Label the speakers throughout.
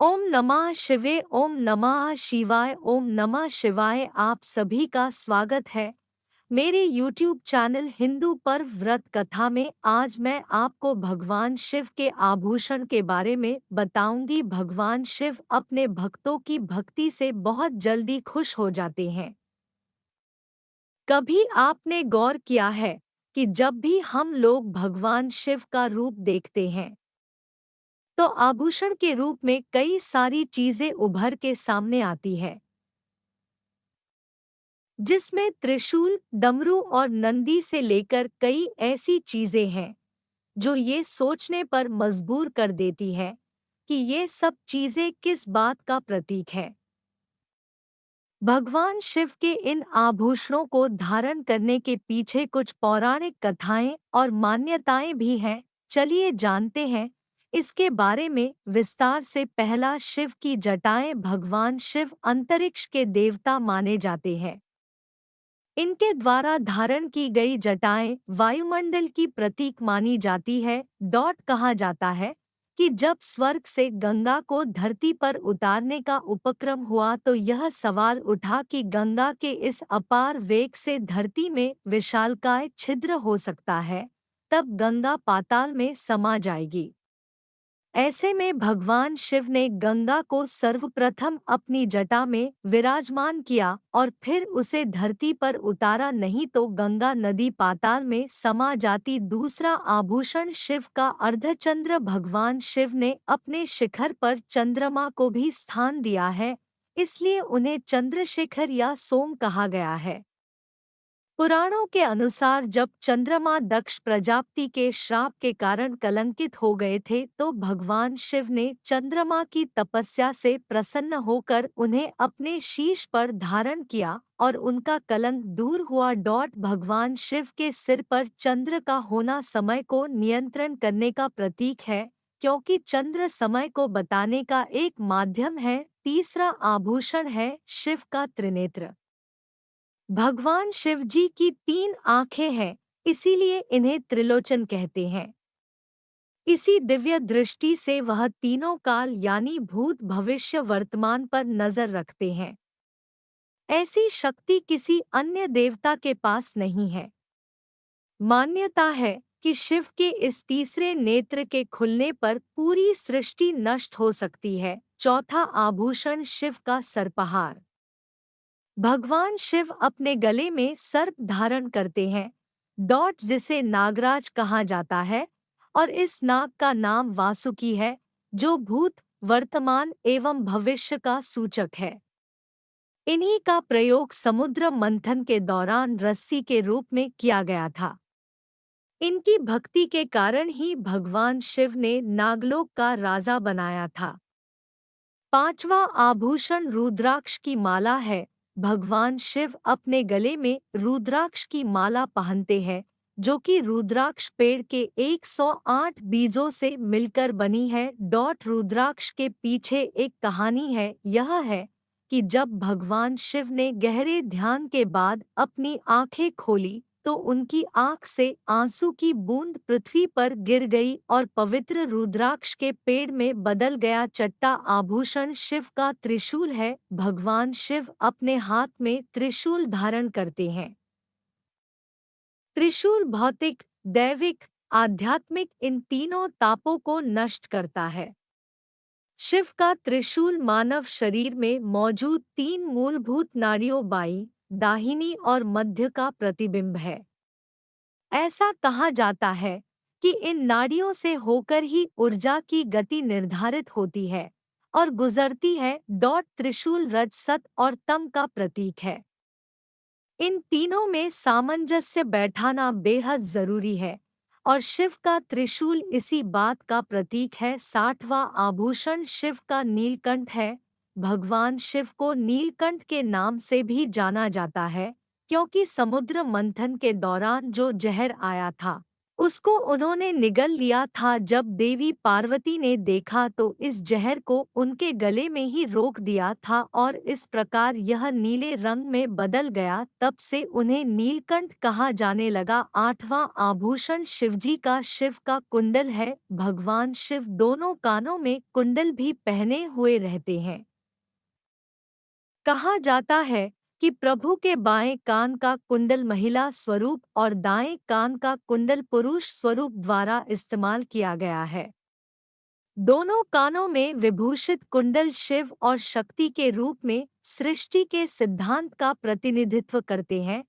Speaker 1: ओम नमः शिवे ओम नमः शिवाय ओम नमः शिवाय। आप सभी का स्वागत है मेरे YouTube चैनल हिंदू पर्व व्रत कथा में। आज मैं आपको भगवान शिव के आभूषण के बारे में बताऊंगी। भगवान शिव अपने भक्तों की भक्ति से बहुत जल्दी खुश हो जाते हैं। कभी आपने गौर किया है कि जब भी हम लोग भगवान शिव का रूप देखते हैं तो आभूषण के रूप में कई सारी चीजें उभर के सामने आती है, जिसमें त्रिशूल, डमरू और नंदी से लेकर कई ऐसी चीजें हैं जो ये सोचने पर मजबूर कर देती है कि ये सब चीजें किस बात का प्रतीक है। भगवान शिव के इन आभूषणों को धारण करने के पीछे कुछ पौराणिक कथाएं और मान्यताएं भी हैं। चलिए जानते हैं इसके बारे में विस्तार से। पहला, शिव की जटाएं। भगवान शिव अंतरिक्ष के देवता माने जाते हैं। इनके द्वारा धारण की गई जटाएं वायुमंडल की प्रतीक मानी जाती है। कहा जाता है कि जब स्वर्ग से गंगा को धरती पर उतारने का उपक्रम हुआ तो यह सवाल उठा कि गंगा के इस अपार वेग से धरती में विशालकाय छिद्र हो सकता है, तब गंगा पाताल में समा जाएगी। ऐसे में भगवान शिव ने गंगा को सर्वप्रथम अपनी जटा में विराजमान किया और फिर उसे धरती पर उतारा, नहीं तो गंगा नदी पाताल में समा जाती। दूसरा आभूषण शिव का अर्धचंद्र। भगवान शिव ने अपने शिखर पर चंद्रमा को भी स्थान दिया है, इसलिए उन्हें चंद्रशेखर या सोम कहा गया है। पुराणों के अनुसार जब चंद्रमा दक्ष प्रजापति के श्राप के कारण कलंकित हो गए थे तो भगवान शिव ने चंद्रमा की तपस्या से प्रसन्न होकर उन्हें अपने शीश पर धारण किया और उनका कलंक दूर हुआ। भगवान शिव के सिर पर चंद्र का होना समय को नियंत्रण करने का प्रतीक है, क्योंकि चंद्र समय को बताने का एक माध्यम है। तीसरा आभूषण है शिव का त्रिनेत्र। भगवान शिव जी की 3 आँखें हैं, इसीलिए इन्हें त्रिलोचन कहते हैं। इसी दिव्य दृष्टि से वह तीनों काल यानी भूत, भविष्य, वर्तमान पर नजर रखते हैं। ऐसी शक्ति किसी अन्य देवता के पास नहीं है। मान्यता है कि शिव के इस तीसरे नेत्र के खुलने पर पूरी सृष्टि नष्ट हो सकती है। चौथा आभूषण शिव का सर्पहार। भगवान शिव अपने गले में सर्प धारण करते हैं, जिसे नागराज कहा जाता है, और इस नाग का नाम वासुकी है, जो भूत, वर्तमान एवं भविष्य का सूचक है। इन्हीं का प्रयोग समुद्र मंथन के दौरान रस्सी के रूप में किया गया था। इनकी भक्ति के कारण ही भगवान शिव ने नागलोक का राजा बनाया था। पांचवा आभूषण रुद्राक्ष की माला है। भगवान शिव अपने गले में रुद्राक्ष की माला पहनते हैं, जो कि रुद्राक्ष पेड़ के 108 बीजों से मिलकर बनी है। रुद्राक्ष के पीछे एक कहानी है। यह है कि जब भगवान शिव ने गहरे ध्यान के बाद अपनी आंखें खोली तो उनकी आंख से आंसू की बूंद पृथ्वी पर गिर गई और पवित्र रुद्राक्ष के पेड़ में बदल गया। छठा आभूषण शिव का त्रिशूल है। भगवान शिव अपने हाथ में त्रिशूल धारण करते हैं। त्रिशूल भौतिक, दैविक, आध्यात्मिक इन तीनों तापों को नष्ट करता है। शिव का त्रिशूल मानव शरीर में मौजूद 3 मूलभूत नाड़ियों बाईं, दाहिनी और मध्य का प्रतिबिंब है। ऐसा कहा जाता है कि इन नाड़ियों से होकर ही ऊर्जा की गति निर्धारित होती है और गुजरती है। त्रिशूल रज, सत और तम का प्रतीक है। इन तीनों में सामंजस्य बैठाना बेहद जरूरी है और शिव का त्रिशूल इसी बात का प्रतीक है। 60वां आभूषण शिव का नीलकंठ है। भगवान शिव को नीलकंठ के नाम से भी जाना जाता है, क्योंकि समुद्र मंथन के दौरान जो जहर आया था उसको उन्होंने निगल लिया था। जब देवी पार्वती ने देखा तो इस जहर को उनके गले में ही रोक दिया था और इस प्रकार यह नीले रंग में बदल गया। तब से उन्हें नीलकंठ कहा जाने लगा। आठवां आभूषण शिवजी का शिव का कुंडल है। भगवान शिव दोनों कानों में कुंडल भी पहने हुए रहते हैं। कहा जाता है कि प्रभु के बाएं कान का कुंडल महिला स्वरूप और दाएं कान का कुंडल पुरुष स्वरूप द्वारा इस्तेमाल किया गया है। दोनों कानों में विभूषित कुंडल शिव और शक्ति के रूप में सृष्टि के सिद्धांत का प्रतिनिधित्व करते हैं।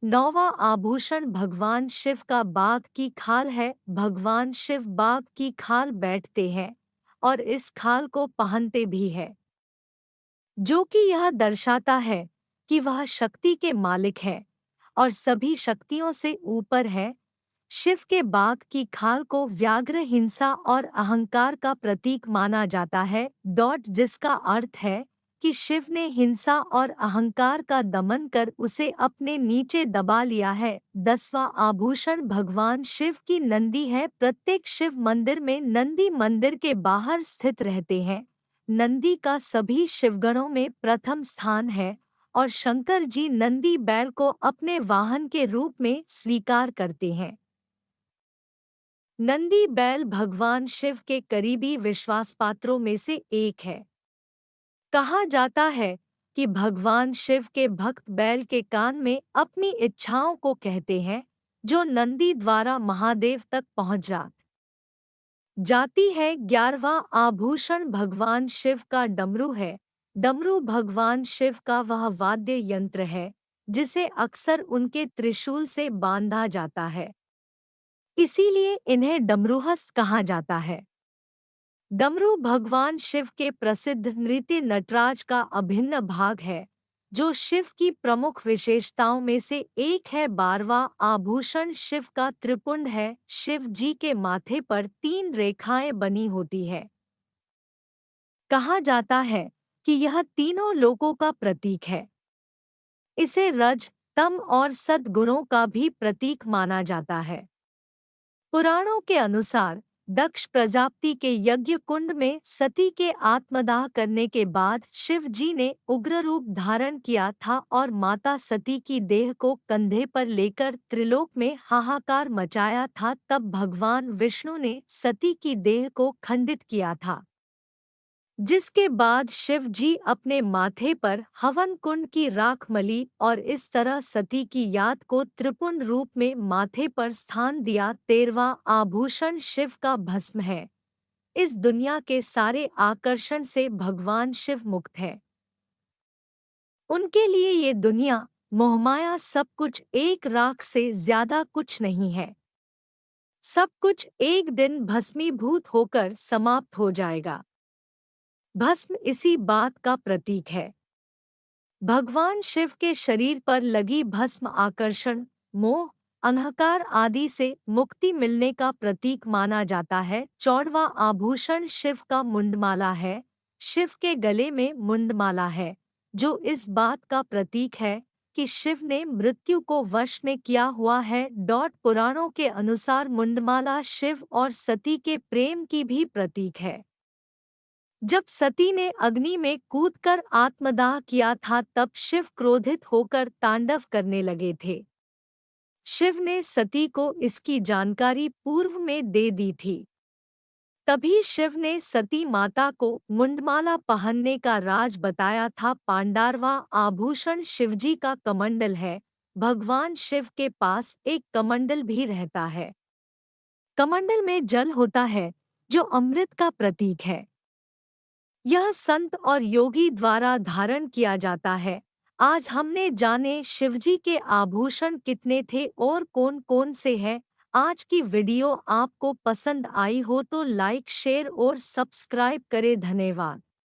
Speaker 1: नौवां आभूषण भगवान शिव का बाघ की खाल है। भगवान शिव बाघ की खाल बैठते हैं और इस खाल को पहनते भी है, जो कि यह दर्शाता है कि वह शक्ति के मालिक है और सभी शक्तियों से ऊपर है। शिव के बाघ की खाल को व्याघ्र हिंसा और अहंकार का प्रतीक माना जाता है। जिसका अर्थ है कि शिव ने हिंसा और अहंकार का दमन कर उसे अपने नीचे दबा लिया है। 10वां आभूषण भगवान शिव की नंदी है। प्रत्येक शिव मंदिर में नंदी मंदिर के बाहर स्थित रहते हैं। नंदी का सभी शिवगणों में प्रथम स्थान है और शंकर जी नंदी बैल को अपने वाहन के रूप में स्वीकार करते हैं। नंदी बैल भगवान शिव के करीबी विश्वासपात्रों में से एक है। कहा जाता है कि भगवान शिव के भक्त बैल के कान में अपनी इच्छाओं को कहते हैं, जो नंदी द्वारा महादेव तक पहुंच जाती है। 11वां आभूषण भगवान शिव का डमरू है। डमरू भगवान शिव का वह वाद्य यंत्र है जिसे अक्सर उनके त्रिशूल से बांधा जाता है, इसीलिए इन्हें डमरूहस्त कहा जाता है। डमरू भगवान शिव के प्रसिद्ध नृत्य नटराज का अभिन्न भाग है, जो शिव की प्रमुख विशेषताओं में से एक है। 12वां आभूषण शिव का त्रिपुंड है। शिव जी के माथे पर 3 रेखाएं बनी होती है। कहा जाता है कि यह तीनों लोकों का प्रतीक है। इसे रज, तम और सत गुणों का भी प्रतीक माना जाता है। पुराणों के अनुसार दक्ष प्रजापति के यज्ञ कुंड में सती के आत्मदाह करने के बाद शिव जी ने उग्र रूप धारण किया था और माता सती की देह को कंधे पर लेकर त्रिलोक में हाहाकार मचाया था। तब भगवान विष्णु ने सती की देह को खंडित किया था, जिसके बाद शिव जी अपने माथे पर हवन कुंड की राख मली और इस तरह सती की याद को त्रिपुंड रूप में माथे पर स्थान दिया। 13वां आभूषण शिव का भस्म है। इस दुनिया के सारे आकर्षण से भगवान शिव मुक्त है। उनके लिए ये दुनिया, मोहमाया सब कुछ एक राख से ज्यादा कुछ नहीं है। सब कुछ एक दिन भस्मीभूत होकर समाप्त हो जाएगा। भस्म इसी बात का प्रतीक है। भगवान शिव के शरीर पर लगी भस्म आकर्षण, मोह, अहंकार आदि से मुक्ति मिलने का प्रतीक माना जाता है। 14वां आभूषण शिव का मुंडमाला है। शिव के गले में मुंडमाला है, जो इस बात का प्रतीक है कि शिव ने मृत्यु को वश में किया हुआ है। पुराणों के अनुसार मुंडमाला शिव और सती के प्रेम की भी प्रतीक है। जब सती ने अग्नि में कूदकर आत्मदाह किया था तब शिव क्रोधित होकर तांडव करने लगे थे। शिव ने सती को इसकी जानकारी पूर्व में दे दी थी। तभी शिव ने सती माता को मुंडमाला पहनने का राज बताया था। 15वां आभूषण शिवजी का कमंडल है। भगवान शिव के पास एक कमंडल भी रहता है। कमंडल में जल होता है, जो अमृत का प्रतीक है। यह संत और योगी द्वारा धारण किया जाता है। आज हमने जाने शिवजी के आभूषण कितने थे और कौन कौन से हैं। आज की वीडियो आपको पसंद आई हो तो लाइक, शेयर और सब्सक्राइब करें। धन्यवाद।